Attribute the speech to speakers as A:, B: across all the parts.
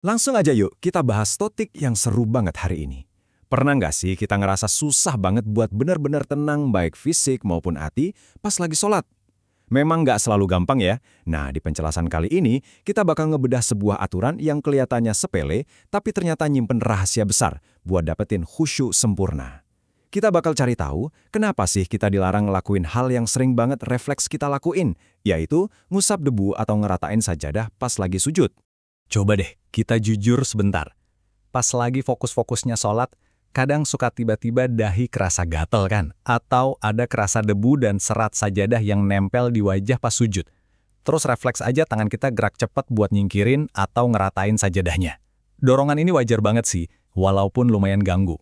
A: Langsung aja yuk, kita bahas topik yang seru banget hari ini. Pernah nggak sih kita ngerasa susah banget buat benar-benar tenang baik fisik maupun hati pas lagi sholat? Memang nggak selalu gampang ya. Nah, di penjelasan kali ini, kita bakal ngebedah sebuah aturan yang kelihatannya sepele, tapi ternyata nyimpen rahasia besar buat dapetin khusyuk sempurna. Kita bakal cari tahu, kenapa sih kita dilarang ngelakuin hal yang sering banget refleks kita lakuin, yaitu ngusap debu atau ngeratain sajadah pas lagi sujud. Coba deh, kita jujur sebentar. Pas lagi fokus-fokusnya sholat, kadang suka tiba-tiba dahi kerasa gatel kan? Atau ada kerasa debu dan serat sajadah yang nempel di wajah pas sujud. Terus refleks aja tangan kita gerak cepat buat nyingkirin atau ngeratain sajadahnya. Dorongan ini wajar banget sih, walaupun lumayan ganggu.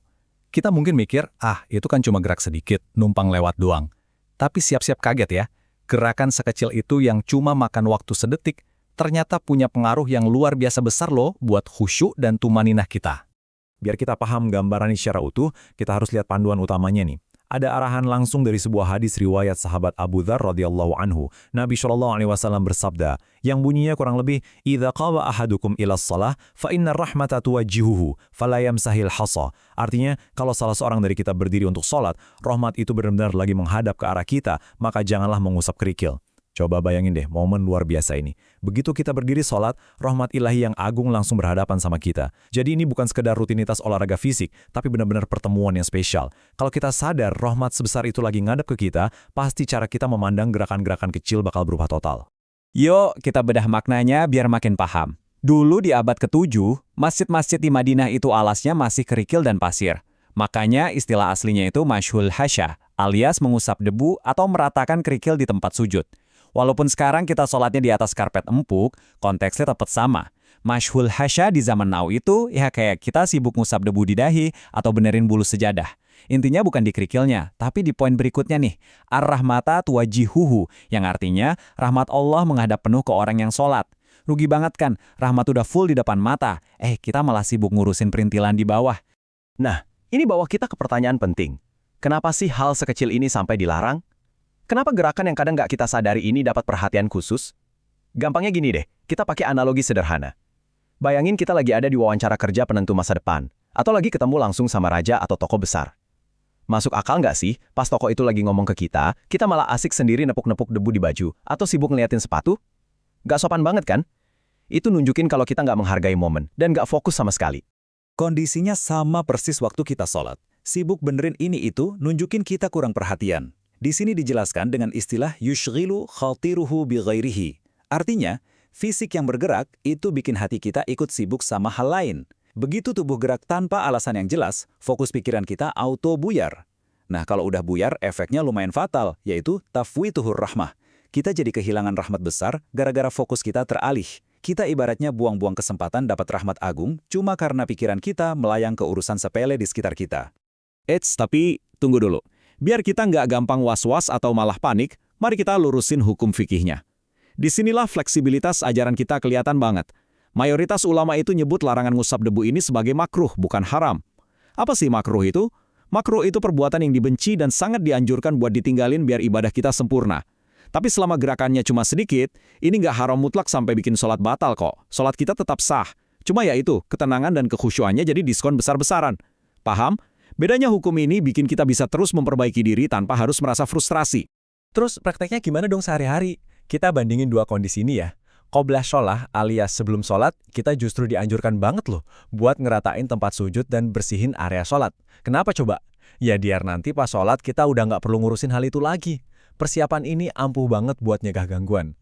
A: Kita mungkin mikir, itu kan cuma gerak sedikit, numpang lewat doang. Tapi siap-siap kaget ya, gerakan sekecil itu yang cuma makan waktu sedetik, ternyata punya pengaruh yang luar biasa besar loh buat khusyuk dan tumaninah kita. Biar kita paham gambaran ini secara utuh, kita harus lihat panduan utamanya nih. Ada arahan langsung dari sebuah hadis riwayat sahabat Abu Dzar radhiyallahu anhu. Nabi SAW bersabda, yang bunyinya kurang lebih, "Idza qawa ahadukum ila shalah, fa inna rahmata tuwajjihuhu, fala yamsahil hasa." Artinya, kalau salah seorang dari kita berdiri untuk sholat, rahmat itu benar-benar lagi menghadap ke arah kita, maka janganlah mengusap kerikil. Coba bayangin deh, momen luar biasa ini. Begitu kita berdiri sholat, rahmat ilahi yang agung langsung berhadapan sama kita. Jadi ini bukan sekedar rutinitas olahraga fisik, tapi benar-benar pertemuan yang spesial. Kalau kita sadar rahmat sebesar itu lagi ngadep ke kita, pasti cara kita memandang gerakan-gerakan kecil bakal berubah total.
B: Yuk, kita bedah maknanya biar makin paham. Dulu di abad ke-7, masjid-masjid di Madinah itu alasnya masih kerikil dan pasir. Makanya istilah aslinya itu masyhul hasya, alias mengusap debu atau meratakan kerikil di tempat sujud. Walaupun sekarang kita sholatnya di atas karpet empuk, konteksnya tetap sama. Masyhul hasya di zaman now itu ya kayak kita sibuk ngusap debu di dahi atau benerin bulu sejadah. Intinya bukan di kerikilnya, tapi di poin berikutnya nih, ar-rahmata tuwajihuhu, yang artinya rahmat Allah menghadap penuh ke orang yang sholat. Rugi banget kan, rahmat udah full di depan mata, kita malah sibuk ngurusin perintilan di bawah.
C: Nah, ini bawa kita ke pertanyaan penting. Kenapa sih hal sekecil ini sampai dilarang? Kenapa gerakan yang kadang nggak kita sadari ini dapat perhatian khusus? Gampangnya gini deh, kita pakai analogi sederhana. Bayangin kita lagi ada di wawancara kerja penentu masa depan, atau lagi ketemu langsung sama raja atau tokoh besar. Masuk akal nggak sih, pas tokoh itu lagi ngomong ke kita malah asik sendiri nepuk-nepuk debu di baju, atau sibuk ngeliatin sepatu? Nggak sopan banget kan? Itu nunjukin kalau kita nggak menghargai momen, dan nggak fokus sama sekali.
D: Kondisinya sama persis waktu kita sholat. Sibuk benerin ini itu nunjukin kita kurang perhatian. Di sini dijelaskan dengan istilah yushghilu khatiruhu bighairihi. Artinya, fisik yang bergerak itu bikin hati kita ikut sibuk sama hal lain. Begitu tubuh gerak tanpa alasan yang jelas, fokus pikiran kita auto buyar. Nah, kalau udah buyar, efeknya lumayan fatal, yaitu tafwituhur rahmah. Kita jadi kehilangan rahmat besar gara-gara fokus kita teralih. Kita ibaratnya buang-buang kesempatan dapat rahmat agung cuma karena pikiran kita melayang ke urusan sepele di sekitar kita.
B: Tapi tunggu dulu. Biar kita nggak gampang was-was atau malah panik, mari kita lurusin hukum fikihnya. Disinilah fleksibilitas ajaran kita kelihatan banget. Mayoritas ulama itu nyebut larangan ngusap debu ini sebagai makruh, bukan haram. Apa sih makruh itu? Makruh itu perbuatan yang dibenci dan sangat dianjurkan buat ditinggalin biar ibadah kita sempurna. Tapi selama gerakannya cuma sedikit, ini nggak haram mutlak sampai bikin sholat batal kok. Sholat kita tetap sah. Cuma ya itu, ketenangan dan kekhusyuannya jadi diskon besar-besaran. Paham? Bedanya hukum ini bikin kita bisa terus memperbaiki diri tanpa harus merasa frustrasi.
A: Terus prakteknya gimana dong sehari-hari? Kita bandingin dua kondisi ini ya. Qoblah sholah alias sebelum sholat, kita justru dianjurkan banget loh buat ngeratain tempat sujud dan bersihin area sholat. Kenapa coba? Ya biar nanti pas sholat kita udah nggak perlu ngurusin hal itu lagi. Persiapan ini ampuh banget buat nyegah gangguan.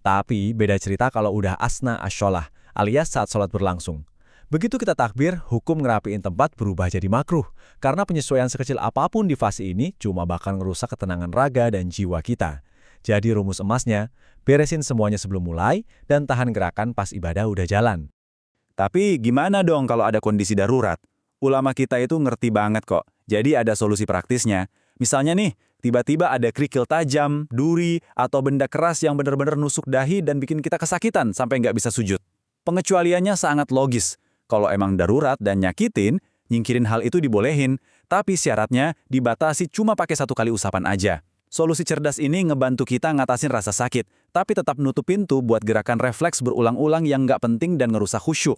A: Tapi beda cerita kalau udah asna as-sholah alias saat sholat berlangsung. Begitu kita takbir, hukum ngerapiin tempat berubah jadi makruh. Karena penyesuaian sekecil apapun di fase ini cuma bakal ngerusak ketenangan raga dan jiwa kita. Jadi rumus emasnya, beresin semuanya sebelum mulai dan tahan gerakan pas ibadah udah jalan.
D: Tapi gimana dong kalau ada kondisi darurat? Ulama kita itu ngerti banget kok. Jadi ada solusi praktisnya. Misalnya nih, tiba-tiba ada kerikil tajam, duri, atau benda keras yang benar-benar nusuk dahi dan bikin kita kesakitan sampai nggak bisa sujud. Pengecualiannya sangat logis. Kalau emang darurat dan nyakitin, nyingkirin hal itu dibolehin, tapi syaratnya dibatasi cuma pakai 1 kali usapan aja. Solusi cerdas ini ngebantu kita ngatasin rasa sakit, tapi tetap nutup pintu buat gerakan refleks berulang-ulang yang nggak penting dan ngerusak khusyuk.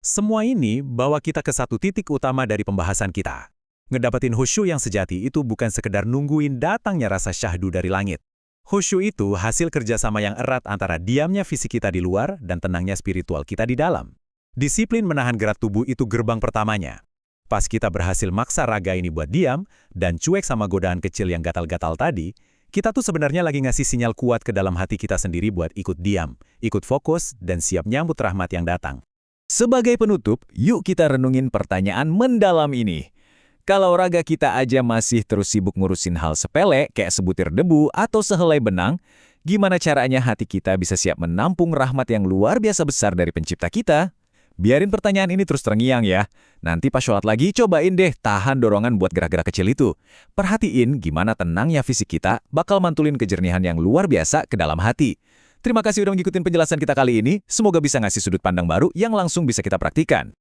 E: Semua ini bawa kita ke satu titik utama dari pembahasan kita. Ngedapetin khusyuk yang sejati itu bukan sekedar nungguin datangnya rasa syahdu dari langit. Khusyuk itu hasil kerjasama yang erat antara diamnya fisik kita di luar dan tenangnya spiritual kita di dalam. Disiplin menahan gerak tubuh itu gerbang pertamanya. Pas kita berhasil maksa raga ini buat diam dan cuek sama godaan kecil yang gatal-gatal tadi, kita tuh sebenarnya lagi ngasih sinyal kuat ke dalam hati kita sendiri buat ikut diam, ikut fokus, dan siap nyambut rahmat yang datang.
B: Sebagai penutup, yuk kita renungin pertanyaan mendalam ini. Kalau raga kita aja masih terus sibuk ngurusin hal sepele kayak sebutir debu atau sehelai benang, gimana caranya hati kita bisa siap menampung rahmat yang luar biasa besar dari pencipta kita? Biarin pertanyaan ini terus terngiang ya. Nanti pas sholat lagi, cobain deh tahan dorongan buat gerak-gerak kecil itu. Perhatiin gimana tenangnya fisik kita bakal mantulin kejernihan yang luar biasa ke dalam hati. Terima kasih udah ngikutin penjelasan kita kali ini. Semoga bisa ngasih sudut pandang baru yang langsung bisa kita praktikan.